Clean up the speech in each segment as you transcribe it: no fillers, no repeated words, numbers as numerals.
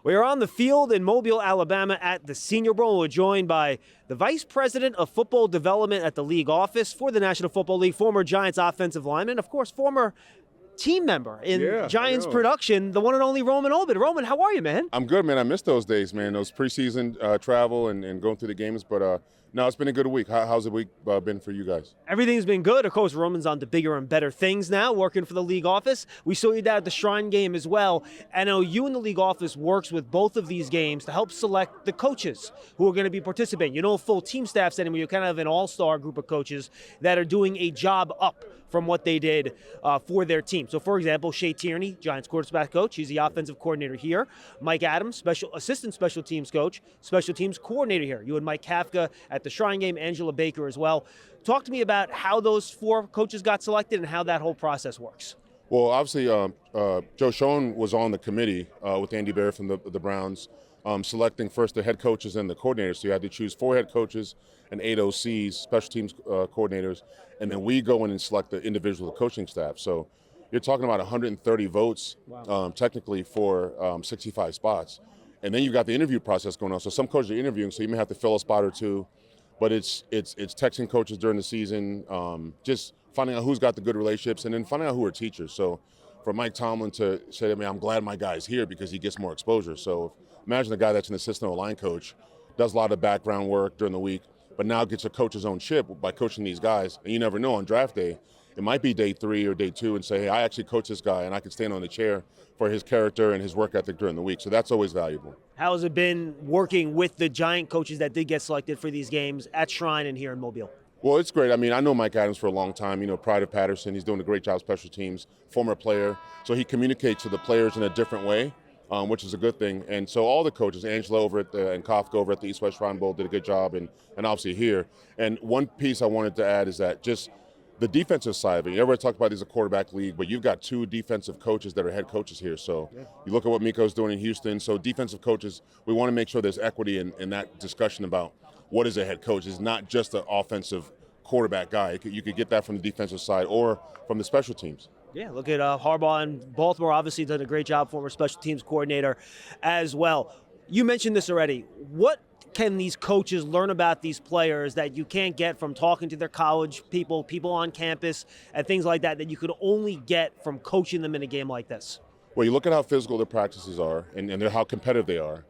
We are on the field in Mobile, Alabama at the Senior Bowl. We're joined by the Vice President of Football Development at the league office for the National Football League, former Giants offensive lineman, of course, former team member in Giants production, the one and only Roman Oben. Roman, how are you, man? I'm good, man. I miss those days, man, those preseason travel and going through the games. But no, it's been a good week. How's the week been for you guys? Everything's been good. Of course, Roman's on to bigger and better things now, working for the league office. We saw you down at the Shrine game as well. I know you and the league office works with both of these games to help select the coaches who are going to be participating. You know, a full team staff setting where you're kind of an all-star group of coaches that are doing a job up from what they did for their team. So, for example, Shea Tierney, Giants quarterback coach, he's the offensive coordinator here. Mike Adams, assistant special teams coach, special teams coordinator here. You and Mike Kafka at the Shrine game, Angela Baker as well. Talk to me about how those four coaches got selected and how that whole process works. Well, obviously, Joe Schoen was on the committee with Andy Bear from the Browns, selecting first the head coaches and the coordinators. So you had to choose 4 head coaches and 8 OCs, special teams coordinators, and then we go in and select the individual coaching staff. So you're talking about 130 votes, technically, for 65 spots. And then you've got the interview process going on. So some coaches are interviewing, so you may have to fill a spot or two. But it's texting coaches during the season, just finding out who's got the good relationships, and then finding out who are teachers. So for Mike Tomlin to say to me, I'm glad my guy's here because he gets more exposure. So imagine a guy that's an assistant line coach, does a lot of background work during the week, but now gets a coach's own ship by coaching these guys. And you never know, on draft day, it might be day 3 or day 2 and say, hey, I actually coach this guy and I can stand on the chair for his character and his work ethic during the week. So that's always valuable. How has it been working with the Giant coaches that did get selected for these games at Shrine and here in Mobile? Well, it's great. I mean, I know Mike Adams for a long time. You know, Pride of Patterson. He's doing a great job special teams, former player. So he communicates to the players in a different way, which is a good thing. And so all the coaches, Angela over at and Kafka over at the East West Shrine Bowl did a good job, and obviously here. And one piece I wanted to add is that just the defensive side of it. Everybody talks about this is a quarterback league, but you've got 2 defensive coaches that are head coaches here. So you look at what Miko's doing in Houston. So defensive coaches, we want to make sure there's equity in that discussion about what is a head coach. It's not just an offensive quarterback guy. You could get that from the defensive side or from the special teams. Yeah, look at Harbaugh in Baltimore. Obviously done a great job, former special teams coordinator as well. You mentioned this already. What can these coaches learn about these players that you can't get from talking to their college people on campus, and things like that you could only get from coaching them in a game like this? Well, you look at how physical their practices are and how competitive they are.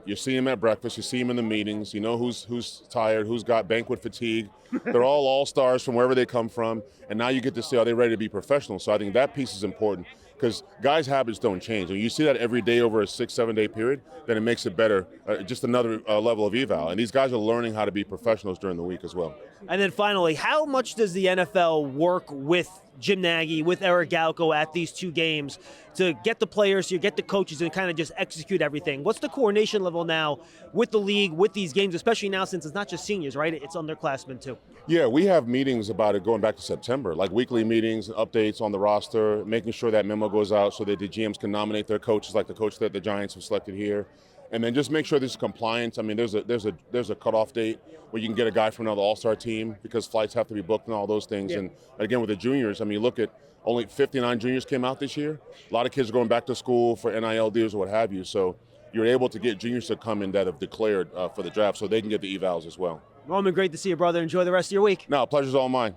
You see them at breakfast, you see them in the meetings, you know who's tired, who's got banquet fatigue. They're all stars from wherever they come from, and now you get to see are they ready to be professional. So I think that piece is important because guys' habits don't change. When you see that every day over a 6-7 day period, then it makes it better, just another level of eval. And these guys are learning how to be professionals during the week as well. And then finally, how much does the NFL work with Jim Nagy, with Eric Galko at these 2 games to get the players, to get the coaches, and kind of just execute everything? What's the coordination level now with the league, with these games, especially now since it's not just seniors, right? It's underclassmen too. Yeah, we have meetings about it going back to September, like weekly meetings, updates on the roster, making sure that memo goes out so that the GMs can nominate their coaches, like the coach that the Giants have selected here. And then just make sure there's compliance. I mean, there's a cutoff date where you can get a guy from another all-star team because flights have to be booked and all those things. Yeah. And again, with the juniors, I mean, look at only 59 juniors came out this year. A lot of kids are going back to school for NIL deals or what have you. So you're able to get juniors to come in that have declared for the draft so they can get the evals as well. Roman, great to see you, brother. Enjoy the rest of your week. No, pleasure's all mine.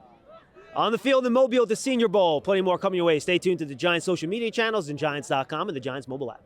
On the field in Mobile at the Senior Bowl. Plenty more coming your way. Stay tuned to the Giants social media channels and Giants.com and the Giants mobile app.